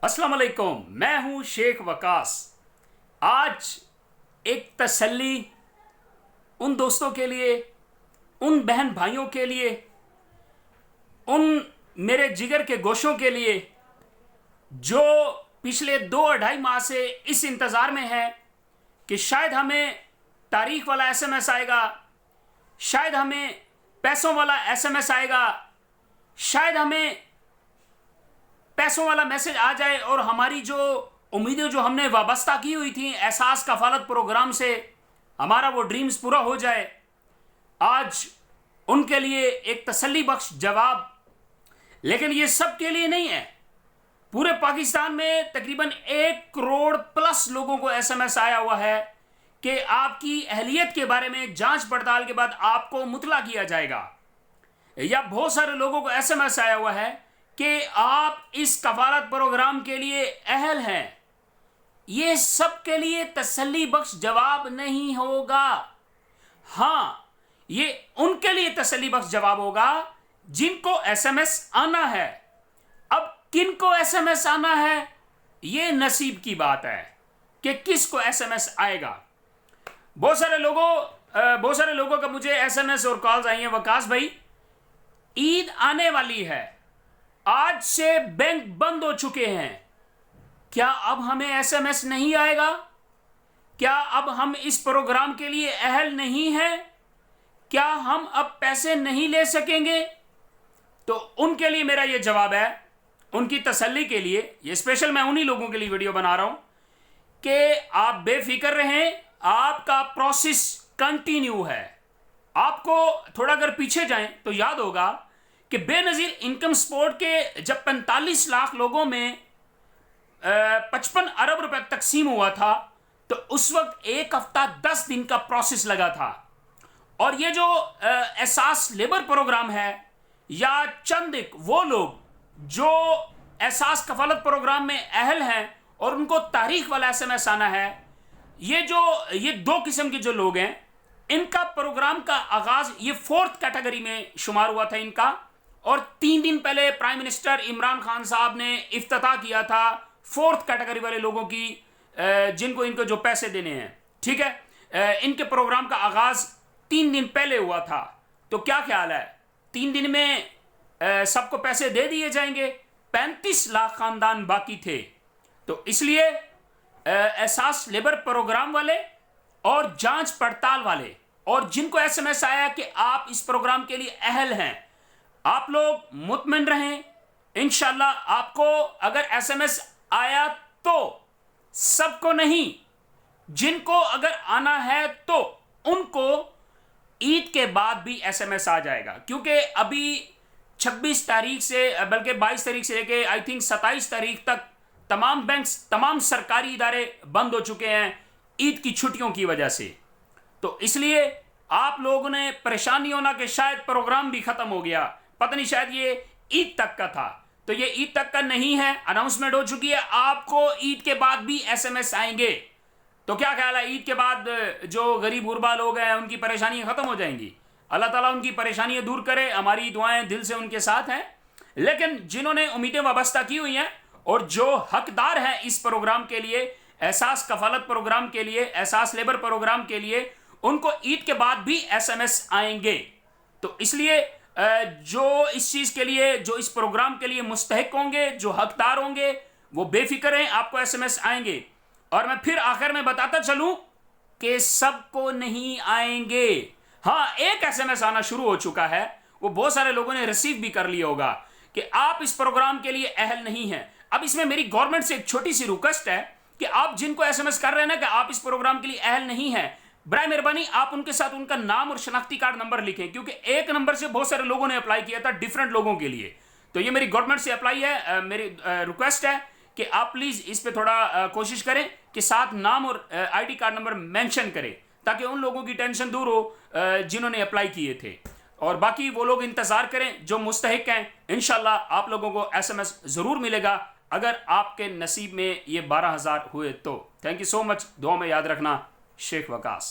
अस्सलाम वालेकुम, मैं हूं शेख वकास। आज एक तसल्ली उन दोस्तों के लिए, उन बहन भाइयों के लिए, उन मेरे जिगर के गोशों के लिए जो पिछले 2-2.5 माह से इस इंतज़ार में है कि शायद हमें तारीख वाला एसएमएस आएगा, शायद हमें पैसों वाला एसएमएस आएगा, शायद हमें पैसों वाला मैसेज आ जाए और हमारी जो उम्मीदें जो हमने वाबस्ता की हुई थी एहसास कफालत प्रोग्राम से, हमारा वो ड्रीम्स पूरा हो जाए। आज उनके लिए एक तसल्ली बख्श जवाब, लेकिन ये सब के लिए नहीं है। पूरे पाकिस्तान में तकरीबन 1 करोड़ प्लस लोगों को एसएमएस आया हुआ है कि आपकी अहलियत के बारे में जांच पड़ताल के बाद आपको मुतला किया जाएगा। या बहुत सारे लोगों को एसएमएस आया हुआ है कि आप इस कफालत प्रोग्राम के लिए अहल हैं। ये सब के लिए तसल्ली बख्श जवाब नहीं होगा। हाँ, ये उनके लिए तसल्ली बख्श जवाब होगा जिनको एसएमएस आना है। अब किनको एसएमएस आना है, ये नसीब की बात है कि किसको एसएमएस आएगा। बहुत सारे लोगों का मुझे एसएमएस और कॉल्स आई हैं, वकास भाई ईद आने वाली है, आज से बैंक बंद हो चुके हैं, क्या अब हमें एसएमएस नहीं आएगा? क्या अब हम इस प्रोग्राम के लिए अहल नहीं हैं? क्या हम अब पैसे नहीं ले सकेंगे? तो उनके लिए मेरा ये जवाब है, उनकी तसल्ली के लिए, ये स्पेशल मैं उन्हीं लोगों के लिए वीडियो बना रहा हूं कि आप बेफिक्र रहें, आपका प्रोसेस कंटिन्यू है। आपको थोड़ा अगर पीछे जाएं तो याद होगा कि बेनजीर इनकम सपोर्ट के जब 45 लाख लोगों में 55 अरब रुपए तकसीम हुआ था तो उस वक्त 1 हफ्ता 10 दिन का प्रोसेस लगा था। और ये जो एहसास लेबर प्रोग्राम है या चंद एक वो लोग जो एहसास कफालत प्रोग्राम में अहल हैं और उनको तारीख वाला एसएमएस आना है, ये 2 किस्म के जो लोग हैं, इनका प्रोग्राम का आगाज ये 4th कैटेगरी में शुमार हुआ था इनका। और 3 दिन पहले प्राइम मिनिस्टर इमरान खान साहब ने इफ्तिताह किया था 4th कैटेगरी वाले लोगों की, जिनको इनको जो पैसे देने हैं, ठीक है। इनके प्रोग्राम का आगाज 3 दिन पहले हुआ था। तो क्या ख्याल है, 3 दिन में सबको पैसे दे दिए जाएंगे? 35 लाख खानदान बाकी थे। तो इसलिए एहसास लेबर प्रोग्राम वाले और जांच पड़ताल वाले और जिनको एसएमएस आया कि आप इस प्रोग्राम के लिए अहल हैं, आप लोग मुतमिन रहें। इंशाल्लाह आपको अगर एसएमएस आया तो सबको नहीं, जिनको अगर आना है तो उनको ईद के बाद भी एसएमएस आ जाएगा, क्योंकि अभी 26 तारीख से बल्कि 22 तारीख से लेके आई थिंक 27 तारीख तक तमाम बैंक्स, तमाम सरकारी इदारे बंद हो चुके हैं ईद की छुट्टियों की वजह से। तो इसलिए आप लोगों ने परेशानी होना कि शायद प्रोग्राम भी खत्म हो गया, पता नहीं शायद ये ईद तक का था। तो ये ईद तक का नहीं है, अनाउंसमेंट हो चुकी है, आपको ईद के बाद भी एसएमएस आएंगे। तो क्या ख्याल है, ईद के बाद जो गरीब गुरबा लोग हैं उनकी परेशानियां खत्म हो जाएंगी? अल्लाह ताला उनकी परेशानियां दूर करे, हमारी दुआएं दिल से उनके साथ हैं। लेकिन जिन्होंने उम्मीदें वाबस्ता की हुई हैं और जो हकदार हैं इस प्रोग्राम के लिए, एहसास कफालत प्रोग्राम के लिए, एहसास लेबर प्रोग्राम के लिए, उनको ईद के बाद भी एसएमएस आएंगे। तो इसलिए जो इस चीज़ के लिए, जो इस प्रोग्राम के लिए मुस्तहिक होंगे, जो हकदार होंगे, वो बेफिक्र हैं, आपको एसएमएस आएंगे। और मैं फिर आखिर में बताता चलूं कि सबको नहीं आएंगे। हाँ, एक एसएमएस आना शुरू हो चुका है, वो बहुत सारे लोगों ने रिसीव भी कर लिया होगा कि आप इस प्रोग्राम के लिए अहल नहीं हैं। अब इसमें मेरी गवर्नमेंट से एक छोटी सी रिक्वेस्ट है कि आप जिनको एसएमएस कर रहे हैं ना कि आप इस प्रोग्राम के लिए अहल नहीं हैं, बराए मेहरबानी आप उनके साथ उनका नाम और शनाख्ती कार्ड नंबर लिखें, क्योंकि एक नंबर से बहुत सारे लोगों ने अप्लाई किया था डिफरेंट लोगों के लिए। तो ये मेरी गवर्नमेंट से अप्लाई है, मेरी रिक्वेस्ट है कि आप प्लीज इस पे थोड़ा कोशिश करें कि साथ नाम और आईडी कार्ड नंबर मेंशन करें, ताकि उन लोगों की टेंशन दूर हो जिन्होंने अप्लाई किए थे। और बाकी वो लोग इंतजार करें जो मुस्तहिक हैं, इंशाल्लाह आप लोगों को एसएमएस जरूर मिलेगा अगर आपके नसीब में ये 12,000 हुए तो। थैंक यू सो मच, दुआ में याद रखना। शेख वकास।